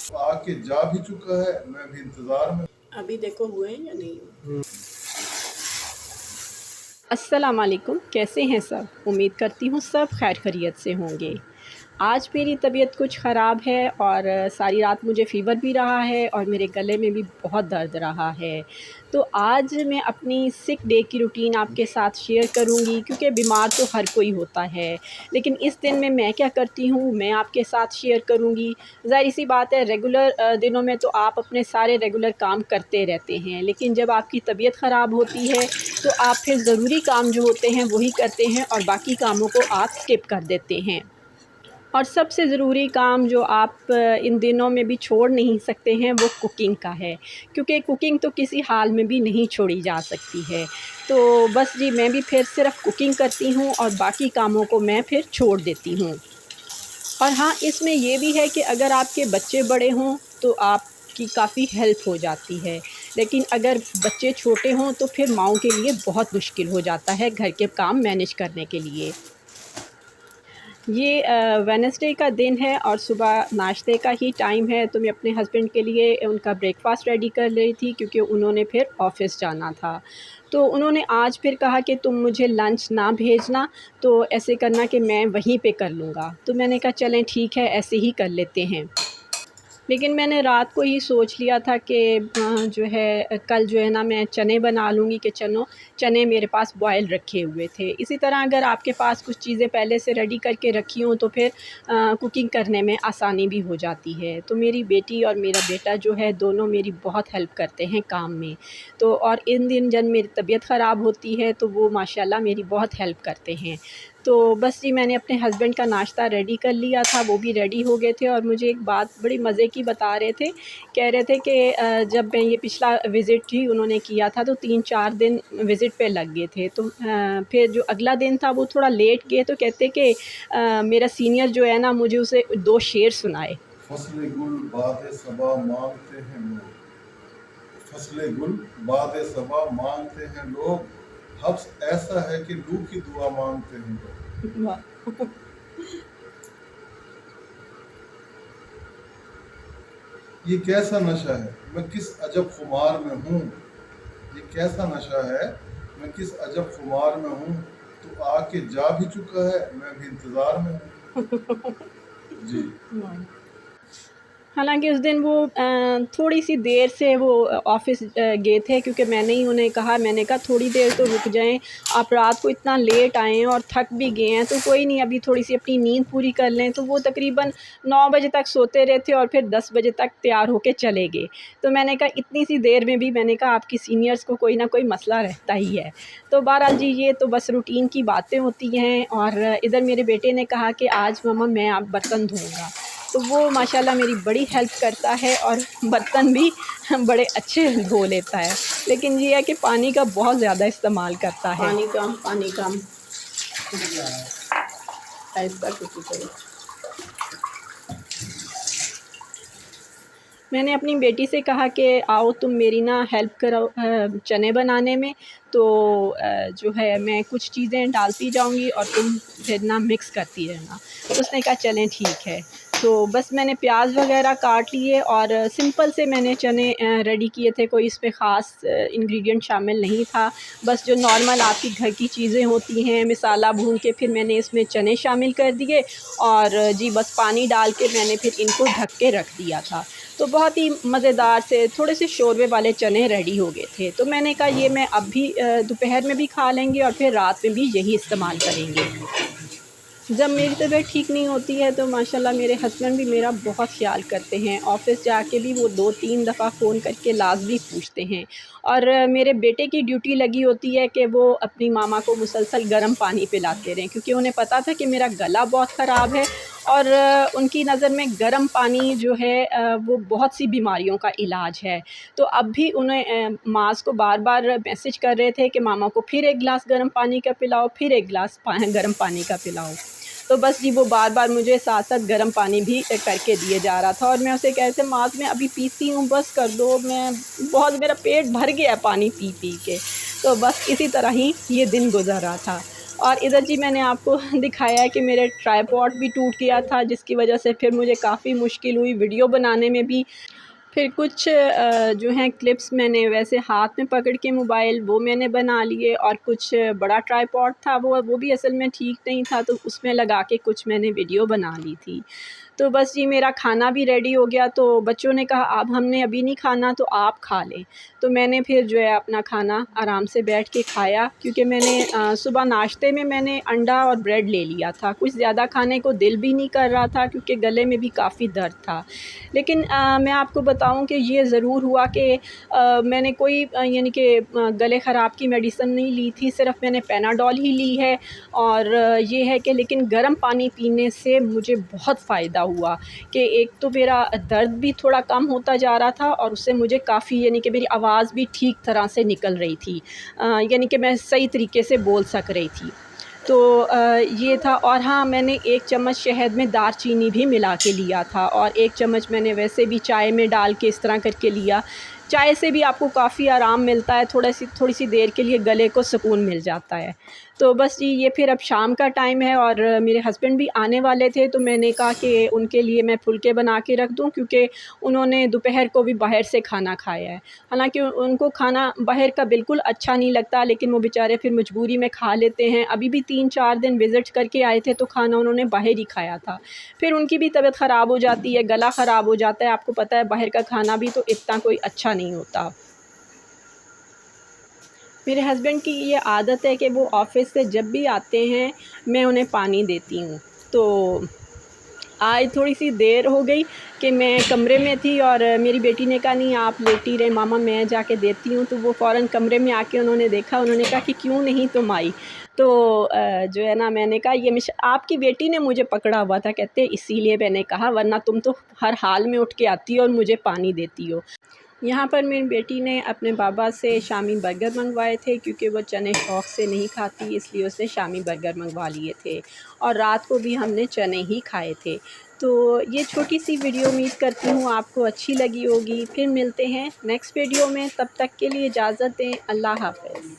आके जा भी चुका है, मैं भी इंतजार में। अभी देखो हुए हैं या नहीं हुए। अस्सलाम वालेकुम, कैसे हैं सब? उम्मीद करती हूँ सब खैर खैरियत से होंगे। आज मेरी तबीयत कुछ ख़राब है और सारी रात मुझे फ़ीवर भी रहा है और मेरे गले में भी बहुत दर्द रहा है। तो आज मैं अपनी सिक डे की रूटीन आपके साथ शेयर करूँगी, क्योंकि बीमार तो हर कोई होता है। लेकिन इस दिन में मैं क्या करती हूँ, मैं आपके साथ शेयर करूँगी। ज़ाहिर-सी बात है, रेगुलर दिनों में तो आप अपने सारे रेगुलर काम करते रहते हैं, लेकिन जब आपकी तबीयत ख़राब होती है तो आप फिर ज़रूरी काम जो होते हैं वही करते हैं और बाकी कामों को आप स्किप कर देते हैं। और सबसे ज़रूरी काम जो आप इन दिनों में भी छोड़ नहीं सकते हैं, वो कुकिंग का है, क्योंकि कुकिंग तो किसी हाल में भी नहीं छोड़ी जा सकती है। तो बस जी, मैं भी फिर सिर्फ़ कुकिंग करती हूँ और बाकी कामों को मैं फिर छोड़ देती हूँ। और हाँ, इसमें ये भी है कि अगर आपके बच्चे बड़े हों तो आपकी काफ़ी हेल्प हो जाती है, लेकिन अगर बच्चे छोटे हों तो फिर माँओं के लिए बहुत मुश्किल हो जाता है घर के काम मैनेज करने के लिए। ये वेडनेसडे का दिन है और सुबह नाश्ते का ही टाइम है, तो मैं अपने हस्बैंड के लिए उनका ब्रेकफ़ास्ट रेडी कर रही थी, क्योंकि उन्होंने फिर ऑफ़िस जाना था। तो उन्होंने आज फिर कहा कि तुम मुझे लंच ना भेजना, तो ऐसे करना कि मैं वहीं पे कर लूँगा। तो मैंने कहा चलें ठीक है, ऐसे ही कर लेते हैं। लेकिन मैंने रात को ही सोच लिया था कि जो है कल जो है ना मैं चने बना लूँगी, कि चने मेरे पास बॉयल रखे हुए थे। इसी तरह अगर आपके पास कुछ चीज़ें पहले से रेडी करके रखी हों तो फिर कुकिंग करने में आसानी भी हो जाती है। तो मेरी बेटी और मेरा बेटा जो है दोनों मेरी बहुत हेल्प करते हैं काम में। तो और इन दिन जब मेरी तबीयत ख़राब होती है तो वो माशाल्लाह मेरी बहुत हेल्प करते हैं। तो बस जी, मैंने अपने हस्बैंड का नाश्ता रेडी कर लिया था, वो भी रेडी हो गए थे और मुझे एक बात बड़ी मज़े की बता रहे थे। कह रहे थे कि जब मैं ये पिछला विज़िट ही उन्होंने किया था तो 3-4 दिन विज़िट पे लग गए थे। तो फिर जो अगला दिन था वो थोड़ा लेट गए, तो कहते कि मेरा सीनियर जो है ना मुझे उसे 2 शेर सुनाए। फसले गुल बादे सबा मांगते हैं लोग, फसले गुल बादे सबा मांगते हैं लोग, हब्स ऐसा है कि लू की दुआ मांगते हैं लोग। वाह! ये कैसा नशा है, मैं किस अजब खुमार में हूँ। ये कैसा नशा है, मैं किस अजब खुमार में हूँ। तो आके जा भी चुका है, मैं भी इंतजार में हूँ। जी। हालाँकि उस दिन वो थोड़ी-सी देर से वो ऑफ़िस गए थे, क्योंकि मैंने ही उन्हें कहा, मैंने कहा थोड़ी देर तो रुक जाएँ, आप रात को इतना लेट आए हैं और थक भी गए हैं, तो कोई नहीं अभी थोड़ी-सी अपनी नींद पूरी कर लें। तो वो तकरीबन 9 बजे तक सोते रहे थे और फिर 10 बजे तक तैयार होके चले गए। तो मैंने कहा इतनी-सी देर में भी, मैंने कहा आपकी सीनियर्स को कोई ना कोई मसला रहता ही है। तो बहरहाल जी, ये तो बस रूटीन की बातें होती हैं। और इधर मेरे बेटे ने कहा कि आज मम्मा मैं अब बर्तन धोऊँगा। तो वो माशाल्लाह मेरी बड़ी हेल्प करता है और बर्तन भी बड़े अच्छे धो लेता है। लेकिन ये है कि पानी का बहुत ज़्यादा इस्तेमाल करता है। पानी कम आहिस्ता कुछ करो। मैंने अपनी बेटी से कहा कि आओ तुम मेरी ना हेल्प करो चने बनाने में। तो जो है मैं कुछ चीज़ें डालती जाऊँगी और तुम फिर ना मिक्स करती रहना। तो उसने कहा चलें ठीक है। तो बस मैंने प्याज वगैरह काट लिए और सिंपल से मैंने चने रेडी किए थे, कोई इसमें ख़ास इंग्रेडिएंट शामिल नहीं था। बस जो नॉर्मल आपकी घर की चीज़ें होती हैं, मसाला भून के फिर मैंने इसमें चने शामिल कर दिए और जी बस पानी डाल के मैंने फिर इनको ढक के रख दिया था। तो बहुत ही मज़ेदार से थोड़े से शोरबे वाले चने रेडी हो गए थे। तो मैंने कहा ये मैं अब भी दोपहर में भी खा लेंगे और फिर रात में भी यही इस्तेमाल करेंगे। जब मेरी तबीयत ठीक नहीं होती है तो माशाल्लाह मेरे हस्बैंड भी मेरा बहुत ख़्याल करते हैं। ऑफ़िस जाके भी वो 2-3 दफ़ा फ़ोन करके लाज़मी पूछते हैं। और मेरे बेटे की ड्यूटी लगी होती है कि वो अपनी मामा को मुसलसल गर्म पानी पिलाते रहें, क्योंकि उन्हें पता था कि मेरा गला बहुत ख़राब है और उनकी नज़र में गर्म पानी जो है वो बहुत सी बीमारियों का इलाज है। तो अब भी उन्हें माज़ को बार-बार मैसेज कर रहे थे कि मामा को फिर 1 गिलास गर्म पानी का पिलाओ, फिर 1 गिलास गर्म पानी का पिलाओ। तो बस जी वो बार-बार मुझे साथ-साथ गर्म पानी भी करके दिए जा रहा था और मैं उसे कह रही थी माज़ मैं अभी पीती हूँ, बस कर दो, मैं बहुत मेरा पेट भर गया है पानी पी-पी के। तो बस इसी तरह ही ये दिन गुज़र रहा था। और इधर जी मैंने आपको दिखाया है कि मेरा ट्राइपॉड भी टूट गया था, जिसकी वजह से फिर मुझे काफ़ी मुश्किल हुई वीडियो बनाने में भी। फिर कुछ जो हैं क्लिप्स मैंने वैसे हाथ में पकड़ के मोबाइल वो मैंने बना लिए, और कुछ बड़ा ट्राइपॉड था वो भी असल में ठीक नहीं था, तो उसमें लगा के कुछ मैंने वीडियो बना ली थी। तो बस जी मेरा खाना भी रेडी हो गया, तो बच्चों ने कहा अब हमने अभी नहीं खाना तो आप खा लें। तो मैंने फिर जो है अपना खाना आराम से बैठ के खाया, क्योंकि मैंने सुबह नाश्ते में मैंने अंडा और ब्रेड ले लिया था। कुछ ज़्यादा खाने को दिल भी नहीं कर रहा था, क्योंकि गले में भी काफ़ी दर्द था। लेकिन मैं आपको बताऊं कि ये ज़रूर हुआ कि मैंने कोई यानी कि गले ख़राब की मेडिसिन नहीं ली थी, सिर्फ़ मैंने पैनाडोल ही ली है। और ये है कि लेकिन गर्म पानी पीने से मुझे बहुत फ़ायदा हुआ कि एक तो मेरा दर्द भी थोड़ा कम होता जा रहा था, और उससे मुझे काफ़ी यानी कि मेरी आवाज़ भी ठीक तरह से निकल रही थी, यानी कि मैं सही तरीके से बोल सक रही थी। तो ये था। और हाँ, मैंने 1 चम्मच शहद में दालचीनी भी मिला के लिया था, और 1 चम्मच मैंने वैसे भी चाय में डाल के इस तरह करके लिया। चाय से भी आपको काफ़ी आराम मिलता है, थोड़ी-सी देर के लिए गले को सुकून मिल जाता है। तो बस जी ये फिर अब शाम का टाइम है, और मेरे हस्बैंड भी आने वाले थे, तो मैंने कहा कि उनके लिए मैं फुलके बना के रख दूँ, क्योंकि उन्होंने दोपहर को भी बाहर से खाना खाया है। हालाँकि उनको खाना बाहर का बिल्कुल अच्छा नहीं लगता, लेकिन वो बेचारे फिर मजबूरी में खा लेते हैं। अभी भी 3-4 दिन विज़िट करके आए थे, तो खाना उन्होंने बाहर ही खाया था। फिर उनकी भी तबीयत ख़राब हो जाती है, गला ख़राब हो जाता है। आपको पता है बाहर का खाना भी तो इतना कोई अच्छा नहीं होता। मेरे हस्बैंड की ये आदत है कि वो ऑफ़िस से जब भी आते हैं, मैं उन्हें पानी देती हूँ। तो आज थोड़ी-सी देर हो गई कि मैं कमरे में थी, और मेरी बेटी ने कहा नहीं आप लेटी रहें मामा, मैं जाके देती हूँ। तो वो फ़ौरन कमरे में आके उन्होंने देखा, उन्होंने कहा कि क्यों नहीं तुम आई? तो जो है ना मैंने कहा ये आपकी बेटी ने मुझे पकड़ा हुआ था, कहते इसीलिए मैंने कहा, वरना तुम तो हर हाल में उठ के आती हो और मुझे पानी देती हो। यहाँ पर मेरी बेटी ने अपने बाबा से शामी बर्गर मंगवाए थे, क्योंकि वो चने शौक़ से नहीं खाती, इसलिए उसने शामी बर्गर मंगवा लिए थे, और रात को भी हमने चने ही खाए थे। तो ये छोटी-सी वीडियो उम्मीद करती हूँ आपको अच्छी लगी होगी। फिर मिलते हैं नेक्स्ट वीडियो में, तब तक के लिए इजाज़त दें। अल्लाह हाफ़िज़।